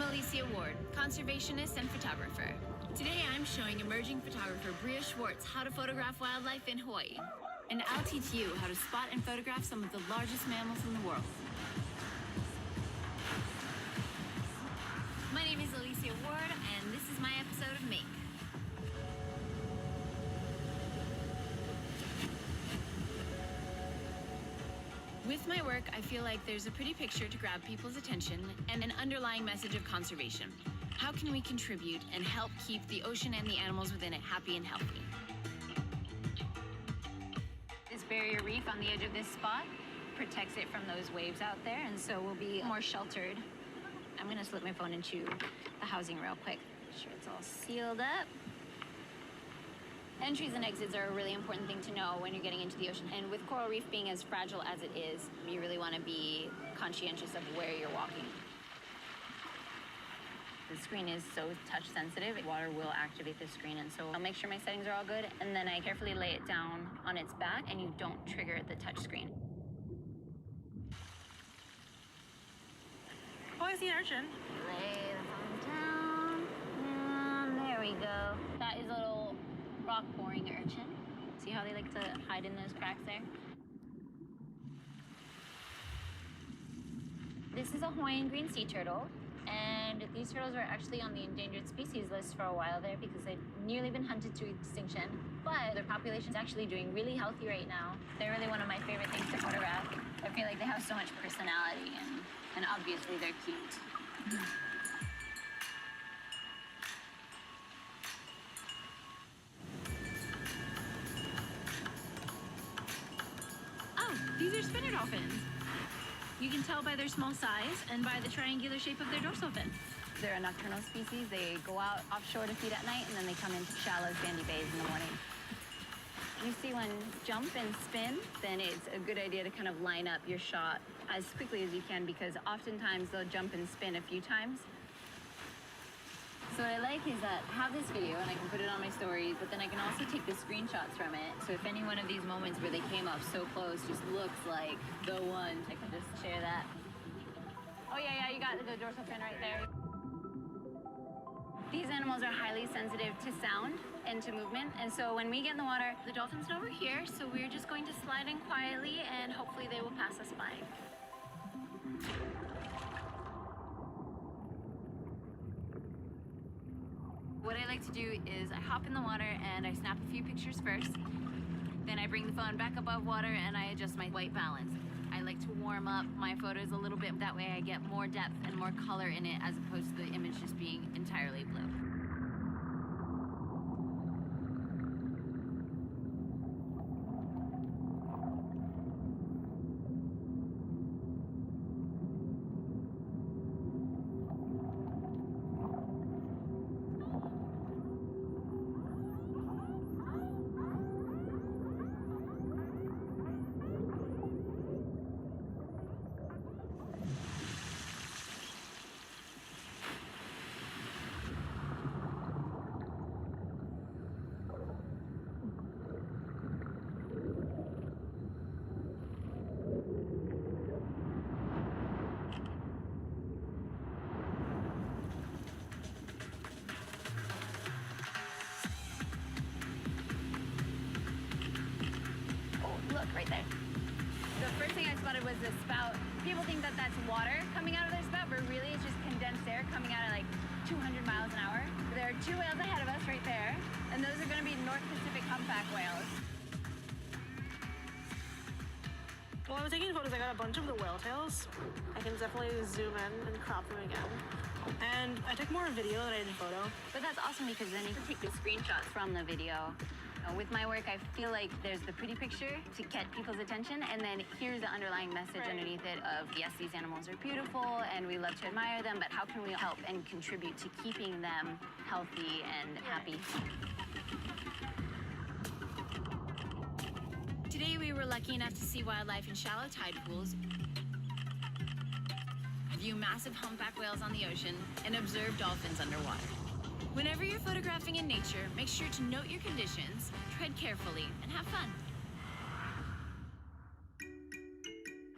Alicia Ward, conservationist and photographer. Today I'm showing emerging photographer Alicia Schwartz how to photograph wildlife in Hawaii. And I'll teach you how to spot and photograph some of the largest mammals in the world. My name is Alicia Ward, and this is my episode of Make. With my work, I feel like there's a pretty picture to grab people's attention and an underlying message of conservation. How can we contribute and help keep the ocean and the animals within it happy and healthy? This barrier reef on the edge of this spot protects it from those waves out there, and so we'll be more sheltered. I'm gonna slip my phone into the housing real quick. Make sure it's all sealed up. Entries and exits are a really important thing to know when you're getting into the ocean. And with coral reef being as fragile as it is, you really want to be conscientious of where you're walking. The screen is so touch sensitive, water will activate the screen, and so I'll make sure my settings are all good, and then I carefully lay it down on its back, and you don't trigger the touch screen. Oh, I see an urchin. Lay the phone down, and there we go. That is a little rock boring urchin. See how they like to hide in those cracks there? This is a Hawaiian green sea turtle, and these turtles were actually on the endangered species list for a while there because they'd nearly been hunted to extinction, but their population's actually doing really healthy right now. They're really one of my favorite things to photograph. I feel like they have so much personality, and obviously they're cute. These are spinner dolphins. You can tell by their small size and by the triangular shape of their dorsal fin. They're a nocturnal species. They go out offshore to feed at night, and then they come into shallow sandy bays in the morning. You see one jump and spin, then it's a good idea to kind of line up your shot as quickly as you can, because oftentimes they'll jump and spin a few times. So what I like is that I have this video and I can put it on my stories, but then I can also take the screenshots from it. So if any one of these moments where they came up so close just looks like the one, I can just share that. Oh yeah, you got the dorsal fin right there. These animals are highly sensitive to sound and to movement, and so when we get in the water, the dolphins know we're here, so we're just going to slide in quietly and hopefully they will pass us by. What I like to do is I hop in the water and I snap a few pictures first. Then I bring the phone back above water and I adjust my white balance. I like to warm up my photos a little bit. That way I get more depth and more color in it as opposed to the image just being entirely blue. Look, right there. The first thing I spotted was the spout. People think that that's water coming out of their spout, but really it's just condensed air coming out at like 200 miles an hour. There are two whales ahead of us right there, and those are going to be North Pacific humpback whales. While I was taking photos, I got a bunch of the whale tails. I can definitely zoom in and crop them again. And I took more video than I did photo. But that's awesome because then you can take the screenshots from the video. With my work, I feel like there's the pretty picture to get people's attention, and then here's the underlying message underneath it of, yes, these animals are beautiful, and we love to admire them, but how can we help and contribute to keeping them healthy and happy? Today, we were lucky enough to see wildlife in shallow tide pools, view massive humpback whales on the ocean, and observe dolphins underwater. Whenever you're photographing in nature, make sure to note your conditions, tread carefully, and have fun.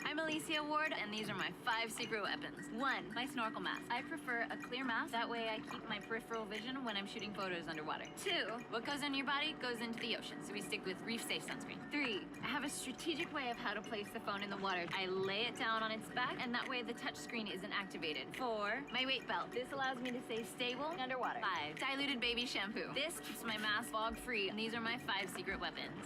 I'm Alicia Ward, and these are my 5 secret weapons. 1, my snorkel mask. I prefer a clear mask. That way I keep my peripheral vision when I'm shooting photos underwater. 2, what goes in your body goes into the ocean, so we stick with reef-safe sunscreen. 3, I have a strategic way of how to place the phone in the water. I lay it down on its back, and that way the touch screen isn't activated. 4, my weight belt. This allows me to stay stable underwater. 5, diluted baby shampoo. This keeps my mask fog-free, and these are my 5 secret weapons.